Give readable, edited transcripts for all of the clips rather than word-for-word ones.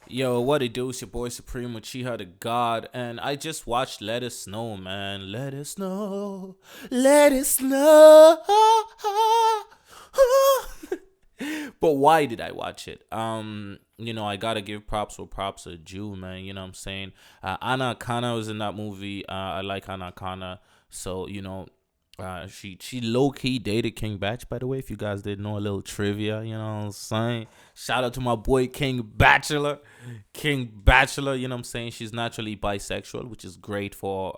Yo, what it do? It's your boy Supreme Uchiha the God, and I just watched Let It Snow, man. Let it snow, let it snow. But why did I watch it? I gotta give props where props are due, man. You know what I'm saying? Anna Kana was in that movie. I like Anna Kana, so she low key dated King Batch, by the way. If you guys didn't know, a little trivia, you know what I'm saying? Shout out to my boy King Bachelor. You know what I'm saying? She's naturally bisexual, which is great for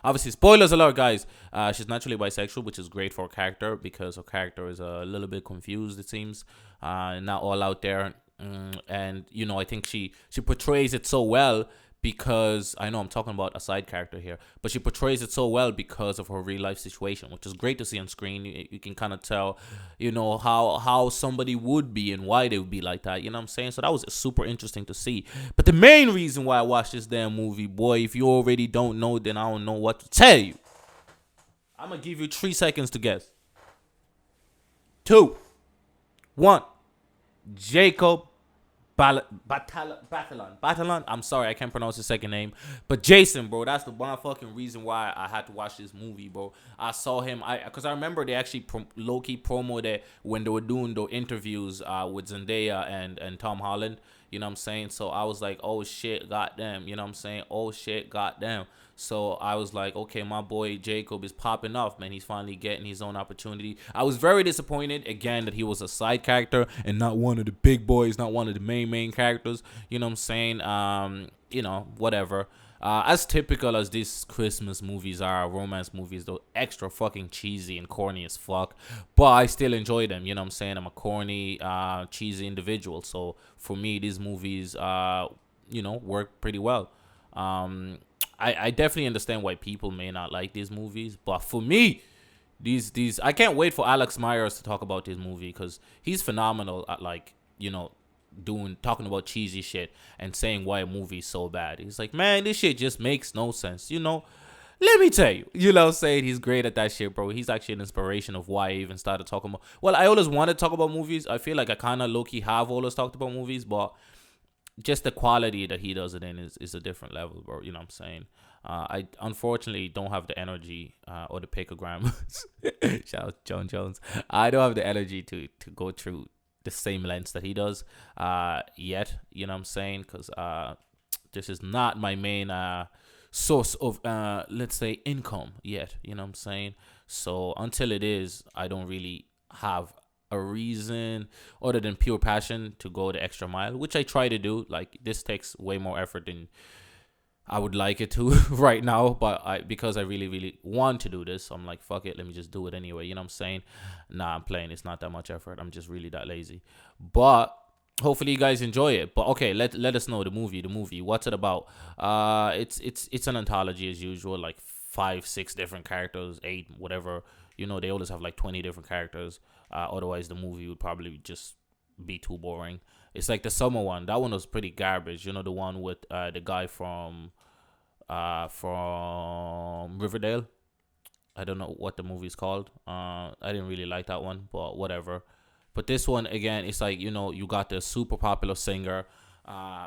obviously spoilers alert, guys. She's naturally bisexual, which is great for her character because her character is a little bit confused. It seems not all out there. And I think she portrays it so well because I know I'm talking about a side character here, but she portrays it so well because of her real life situation, which is great to see on screen. You can kind of tell, how somebody would be and why they would be like that. You know what I'm saying? So that was super interesting to see. But the main reason why I watched this damn movie, boy, if you already don't know, then I don't know what to tell you. I'm gonna give you 3 seconds to guess. Two, one. Jacob Batalon. I'm sorry, I can't pronounce his second name. But Jason, bro, that's the one fucking reason why I had to watch this movie, bro. I saw him, because I remember they actually low key promoted it when they were doing the interviews with Zendaya and Tom Holland. You know what I'm saying? So I was like, oh shit, goddamn. You know what I'm saying? Oh shit, goddamn. So I was like, okay, my boy Jacob is popping off, man. He's finally getting his own opportunity. I was very disappointed, again, that he was a side character and not one of the big boys, not one of the main characters. You know what I'm saying? Whatever. As typical as these Christmas movies are, romance movies, they're extra fucking cheesy and corny as fuck. But I still enjoy them. You know what I'm saying? I'm a corny, cheesy individual. So for me, these movies, work pretty well. I definitely understand why people may not like these movies, but for me, these I can't wait for Alex Myers to talk about this movie because he's phenomenal at talking about cheesy shit and saying why a movie is so bad. He's like, man, this shit just makes no sense. Let me tell you, saying he's great at that shit, bro. He's actually an inspiration of why I even started talking about. Well, I always wanted to talk about movies. I feel like I kind of low key have always talked about movies, but just the quality that he does it in is a different level, bro. You know what I'm saying? I unfortunately don't have the energy or the picogram. Shout out John Jones. I don't have the energy to go through the same lengths that he does yet. You know what I'm saying? Because this is not my main source of let's say income yet. You know what I'm saying? So until it is, I don't really have a reason other than pure passion to go the extra mile, which I try to do. Like, this takes way more effort than I would like it to right now, but because I really, really want to do this, I'm like, fuck it, let me just do it anyway. You know what I'm saying? Nah, I'm playing. It's not that much effort. I'm just really that lazy. But hopefully you guys enjoy it. But okay, let us know the movie. The movie. What's it about? It's an anthology as usual, like 5, 6 different characters, 8, whatever. They always have like 20 different characters. Otherwise, the movie would probably just be too boring. It's like the summer one. That one was pretty garbage. The one with the guy from Riverdale. I don't know what the movie's called. I didn't really like that one, but whatever. But this one again, it's like you got the super popular singer,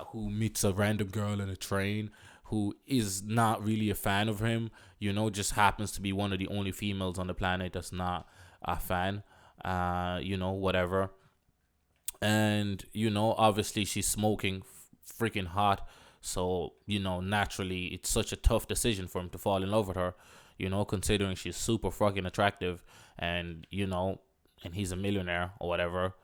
who meets a random girl in a train who is not really a fan of him. Just happens to be one of the only females on the planet that's not a fan. Whatever. And obviously she's smoking freaking hot, so naturally it's such a tough decision for him to fall in love with her, considering she's super fucking attractive, and and he's a millionaire or whatever.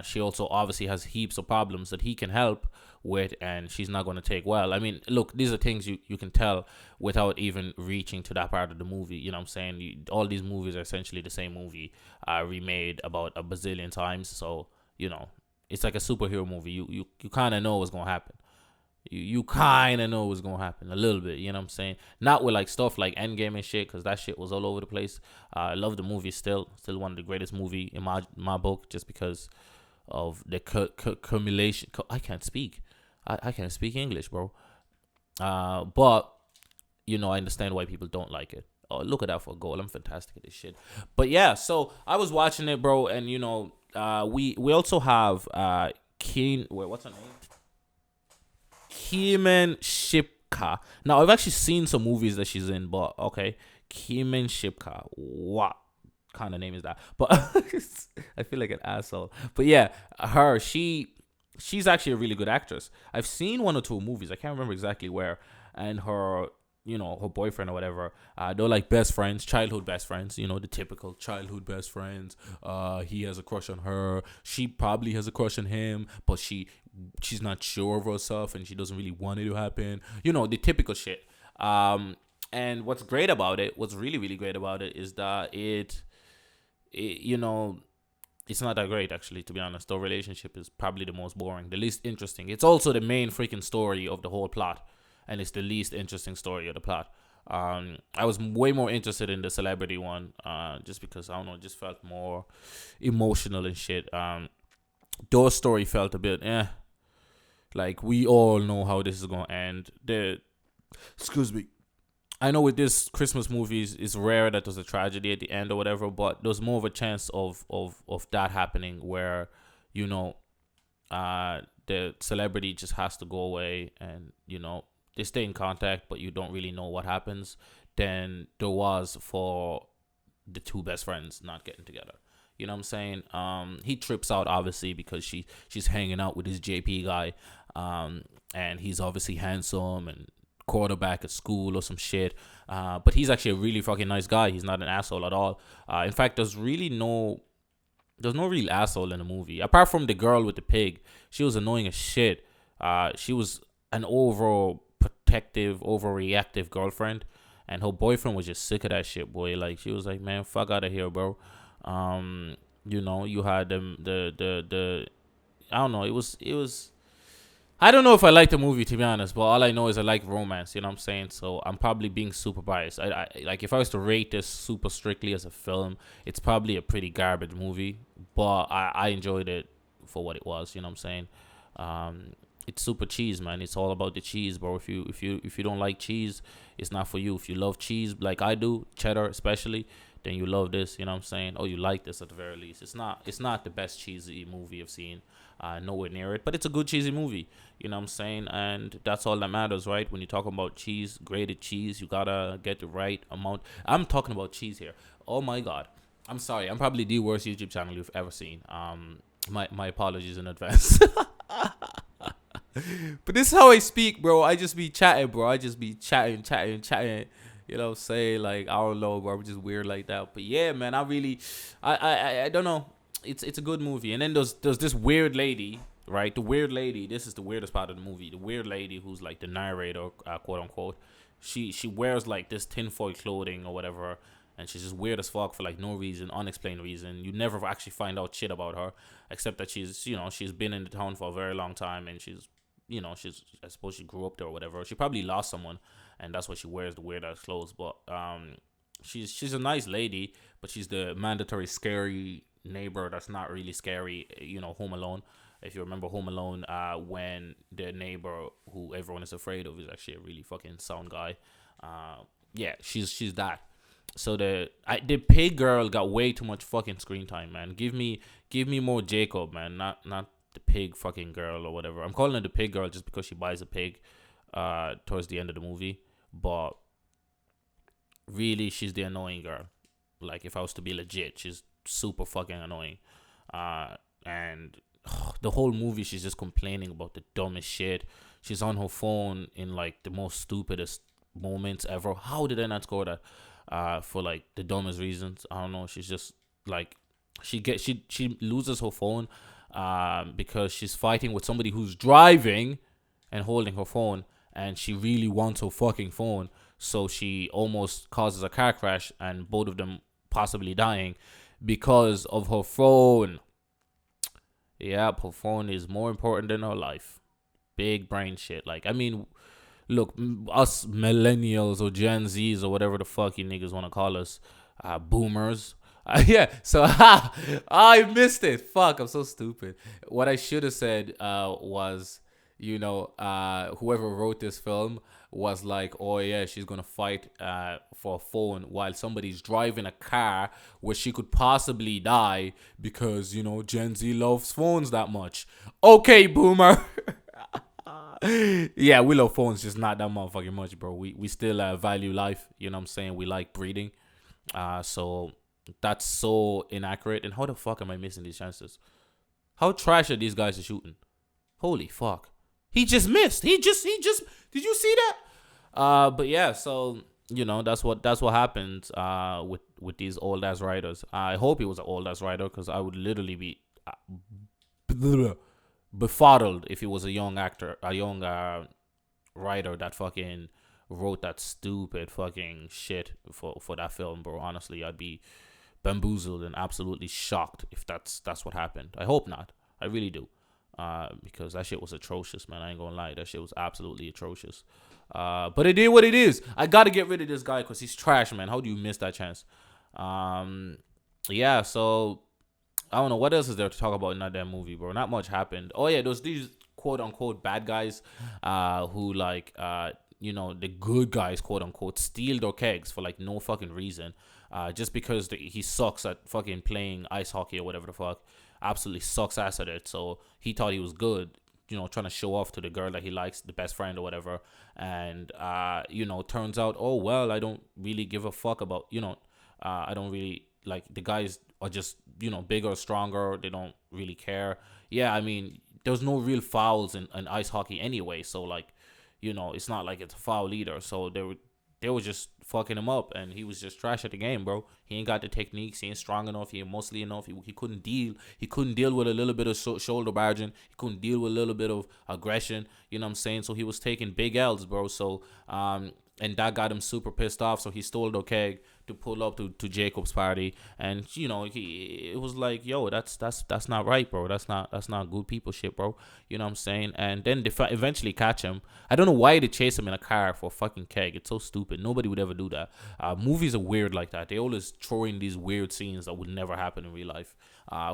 She also obviously has heaps of problems that he can help with, and she's not going to take well. I mean, look, these are things you can tell without even reaching to that part of the movie. You know what I'm saying? All these movies are essentially the same movie, remade about a bazillion times. So, it's like a superhero movie. You kind of know what's going to happen. You kind of know what's going to happen a little bit. You know what I'm saying? Not with like stuff like Endgame and shit, because that shit was all over the place. I love the movie still. Still one of the greatest movie in my book, just because of the cumulation. I can't speak. I can't speak English, bro. But I understand why people don't like it. Oh, look at that for a goal. I'm fantastic at this shit. But yeah, so I was watching it, bro, and we also have Keen. Wait, what's her name? Kiernan Shipka. Now I've actually seen some movies that she's in, but okay, Kiernan Shipka. What kind of name is that? But I feel like an asshole. But yeah, her. She's actually a really good actress. I've seen one or two movies. I can't remember exactly where. And her, her boyfriend or whatever, they're like best friends, childhood best friends. The typical childhood best friends. He has a crush on her. She probably has a crush on him, but she's not sure of herself and she doesn't really want it to happen. The typical shit. And what's great about it, what's really really great about it, is that it's not that great, actually, to be honest. The relationship is probably the most boring, the least interesting. It's also the main freaking story of the whole plot, and it's the least interesting story of the plot. I was way more interested in the celebrity one, just because, I don't know, it just felt more emotional and shit. Those story felt a bit, like, we all know how this is gonna end. Excuse me. I know with this Christmas movies, it's rare that there's a tragedy at the end or whatever, but there's more of a chance of that happening where, the celebrity just has to go away and, they stay in contact, but you don't really know what happens, than there was for the two best friends not getting together. You know what I'm saying? He trips out, obviously, because she's hanging out with this JP guy, and he's obviously handsome and quarterback at school or some shit, but he's actually a really fucking nice guy. He's not an asshole at all. In fact, there's no real asshole in the movie apart from the girl with the pig. She was annoying as shit. She was an overprotective, overreactive girlfriend, and her boyfriend was just sick of that shit, boy. Like, she was like, man, fuck out of here, bro. You had the I don't know, it was I don't know if I like the movie, to be honest, but all I know is I like romance, you know what I'm saying? So I'm probably being super biased. I like, if I was to rate this super strictly as a film, it's probably a pretty garbage movie, but I enjoyed it for what it was, you know what I'm saying? It's super cheese, man. It's all about the cheese, bro. If you don't like cheese, it's not for you. If you love cheese like I do, cheddar especially, then you love this, you know what I'm saying? Or you like this at the very least. It's not the best cheesy movie I've seen. Nowhere near it, but it's a good cheesy movie, you know what I'm saying? And that's all that matters, right? When you talk about cheese, grated cheese, you gotta get the right amount. I'm talking about cheese here. Oh my god, I'm sorry, I'm probably the worst YouTube channel you've ever seen. My apologies in advance. But this is how I speak, bro. I just be chatting, bro. I just be chatting. You know what I'm saying? Like, I don't know, bro. I'm just weird like that. But yeah, man, I don't know. It's a good movie. And then there's this weird lady, right? The weird lady. This is the weirdest part of the movie. The weird lady who's like the narrator, quote unquote. She wears like this tinfoil clothing or whatever, and she's just weird as fuck for like no reason, unexplained reason. You never actually find out shit about her, except that she's been in the town for a very long time, and she's I suppose she grew up there or whatever. She probably lost someone, and that's why she wears the weird ass clothes. But she's a nice lady, but she's the mandatory scary neighbor that's not really scary. Home Alone. If you remember Home Alone, when the neighbor who everyone is afraid of is actually a really fucking sound guy. Yeah, she's that. So the pig girl got way too much fucking screen time, man. Give me more Jacob, man. Not the pig fucking girl or whatever. I'm calling her the pig girl just because she buys a pig towards the end of the movie. But really, she's the annoying girl. Like, if I was to be legit, she's super fucking annoying. And the whole movie, she's just complaining about the dumbest shit. She's on her phone in like the most stupidest moments ever. How did I not score that? For like the dumbest reasons. I don't know. She's just like, she loses her phone because she's fighting with somebody who's driving and holding her phone, and she really wants her fucking phone, so she almost causes a car crash and both of them possibly dying because of her phone. Yeah, her phone is more important than her life. Big brain shit. Like, I mean, look, us millennials or Gen Zs or whatever the fuck you niggas want to call us, boomers. Yeah, so I missed it. Fuck, I'm so stupid. What I should have said was, whoever wrote this film was like, oh yeah, she's gonna fight for a phone while somebody's driving a car where she could possibly die because Gen Z loves phones that much. Okay, boomer. Yeah, we love phones, just not that motherfucking much, bro. We still value life. You know what I'm saying? We like breathing. So that's so inaccurate. And how the fuck am I missing these chances? How trash are these guys shooting? Holy fuck. He just missed. He just did you see that? But yeah, so that's what happens with these old ass writers. I hope he was an old ass writer because I would literally be befuddled if he was a young actor, a young writer that fucking wrote that stupid fucking shit for that film, bro. Honestly, I'd be bamboozled and absolutely shocked if that's what happened. I hope not. I really do. Because that shit was atrocious, man. I ain't gonna lie. That shit was absolutely atrocious. But it is what it is. I gotta get rid of this guy because he's trash, man. How do you miss that chance? Yeah, so I don't know what else is there to talk about in that damn movie, bro. Not much happened. Oh yeah, there's these quote unquote bad guys, who like the good guys quote unquote steal their kegs for like no fucking reason, just because he sucks at fucking playing ice hockey or whatever the fuck. Absolutely sucks ass at it. So he thought he was good, trying to show off to the girl that he likes, the best friend or whatever. And turns out, oh well, I don't really give a fuck about, I don't really like the guys are just, bigger, stronger. They don't really care. Yeah, I mean, there's no real fouls in ice hockey anyway. So like, it's not like it's a foul either. So they were just fucking him up, and he was just trash at the game, bro. He ain't got the techniques. He ain't strong enough. He ain't muscly enough. He couldn't deal. He couldn't deal with a little bit of shoulder barging. He couldn't deal with a little bit of aggression. You know what I'm saying? So he was taking big L's, bro. So and that got him super pissed off. So he stole the keg to pull up to Jacob's party, and it was like, yo, that's not right, bro. That's not good people shit, bro. You know what I'm saying? And then they eventually catch him. I don't know why they chase him in a car for a fucking keg. It's so stupid. Nobody would ever do that. Movies are weird like that. They always throw in these weird scenes that would never happen in real life.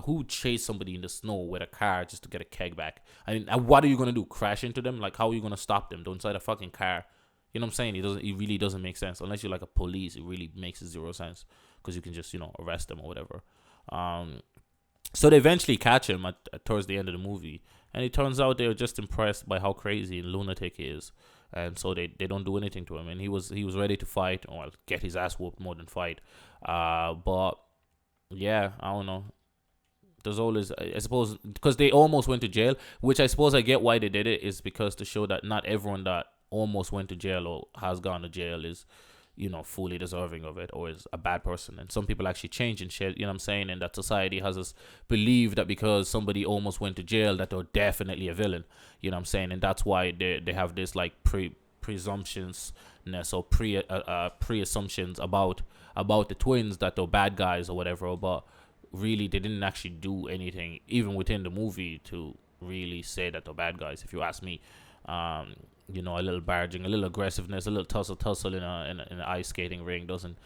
Who would chase somebody in the snow with a car just to get a keg back? I mean, what are you gonna do? Crash into them? Like, how are you gonna stop them? They're inside a fucking car. You know what I'm saying? It really doesn't make sense unless you're like a police. It really makes zero sense because you can just arrest them or whatever. So they eventually catch him towards the end of the movie, and it turns out they're just impressed by how crazy and lunatic he is, and so they don't do anything to him. And he was ready to fight or get his ass whooped more than fight. But yeah, I don't know. There's always, I suppose, because they almost went to jail, which I suppose I get why they did it, is because to show that not everyone that almost went to jail or has gone to jail is, fully deserving of it or is a bad person. And some people actually change and shit, you know what I'm saying? And that society has us believe that because somebody almost went to jail that they're definitely a villain, you know what I'm saying? And that's why they have this like presumptions or pre-assumptions about the twins that they're bad guys or whatever. But really, they didn't actually do anything even within the movie to really say that they're bad guys, if you ask me. A little barging, a little aggressiveness, a little tussle in an ice skating ring doesn't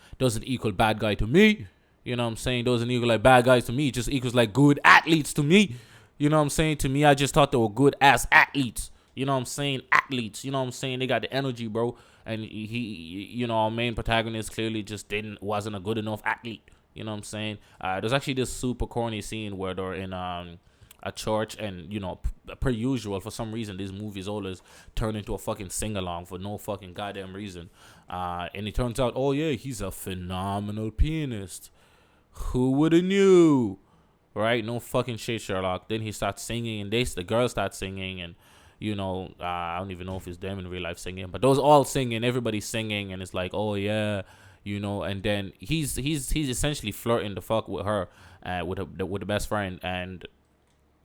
equal bad guy to me. You know what I'm saying? Doesn't equal like bad guys to me. It just equals like good athletes to me. You know what I'm saying? To me, I just thought they were good ass athletes. You know what I'm saying? Athletes. You know what I'm saying? They got the energy, bro. And he our main protagonist clearly just wasn't a good enough athlete. You know what I'm saying? There's actually this super corny scene where they're in a church, and per usual, for some reason these movies always turn into a fucking sing-along for no fucking goddamn reason, and it turns out, oh yeah, he's a phenomenal pianist. Who would have knew, right? No fucking shit, Sherlock. Then he starts singing, and the girl starts singing, and I don't even know if it's them in real life singing, but those all singing, everybody's singing, and it's like, oh yeah, and then he's essentially flirting the fuck with her, with the best friend. And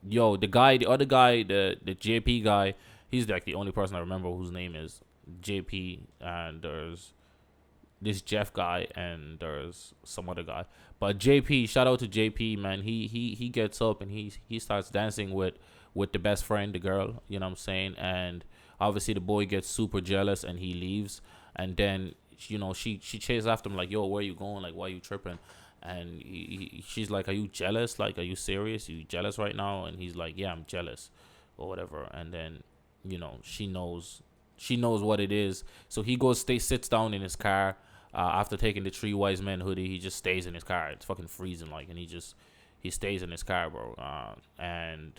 the other guy, the JP guy, he's like the only person I remember whose name is JP, and there's this Jeff guy, and there's some other guy. But JP, shout out to JP, man. He gets up and he starts dancing with the best friend, the girl, you know what I'm saying? And obviously the boy gets super jealous and he leaves, and then she chases after him like, yo, where you going? Like, why you tripping? And she's like, are you jealous? Like, are you serious? You jealous right now? And he's like, yeah, I'm jealous or whatever. And then, she knows what it is. So he sits down in his car, after taking the Three Wise Men hoodie. He just stays in his car. It's fucking freezing, like, and he stays in his car, bro. And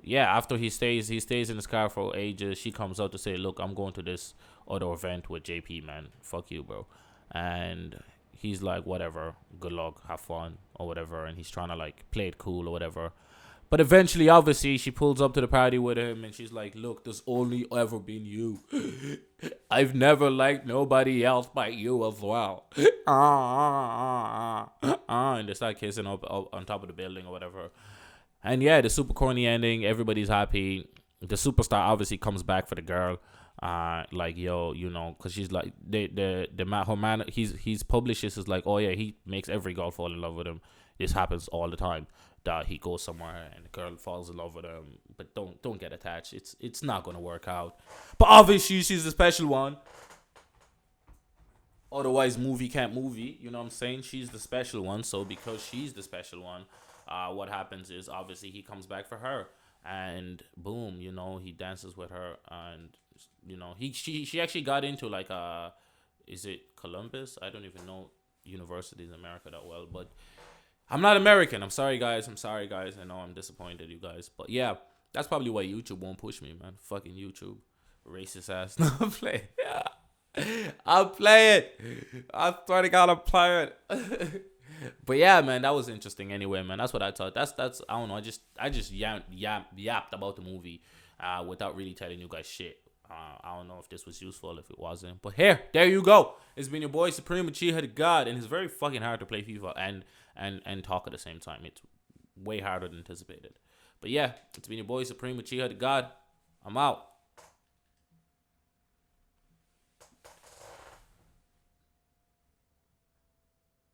yeah, after he stays in his car for ages. She comes out to say, "Look, I'm going to this other event with JP, man. Fuck you, bro." And he's like, "Whatever, good luck, have fun, or whatever." And he's trying to like play it cool or whatever. But eventually, obviously, she pulls up to the party with him, and she's like, "Look, there's only ever been you. I've never liked nobody else but you as well." And they start kissing up on top of the building or whatever. And yeah, the super corny ending. Everybody's happy. The superstar obviously comes back for the girl. Like, yo, cause she's like her man. He's publishes is like, oh yeah, he makes every girl fall in love with him. This happens all the time. That he goes somewhere and the girl falls in love with him, but don't get attached. It's not gonna work out. But obviously she's the special one. Otherwise, movie can't movie. You know what I'm saying? She's the special one. So because she's the special one, what happens is obviously he comes back for her, and boom, he dances with her, and she actually got into like is it Columbus? I don't even know universities in America that well, but I'm not American. I'm sorry, guys. I know I'm disappointed, you guys, but yeah, that's probably why YouTube won't push me, man. Fucking YouTube, racist ass. No, I'm playing. Yeah. I'll play it. I swear to God, I'll play it. But yeah, man, that was interesting. Anyway, man, that's what I thought. That's I don't know. I just yapped about the movie, without really telling you guys shit. I don't know if this was useful, if it wasn't. But there you go. It's been your boy Supreme Uchiha the God, and it's very fucking hard to play FIFA and talk at the same time. It's way harder than anticipated. But yeah, it's been your boy Supreme Uchiha the God. I'm out.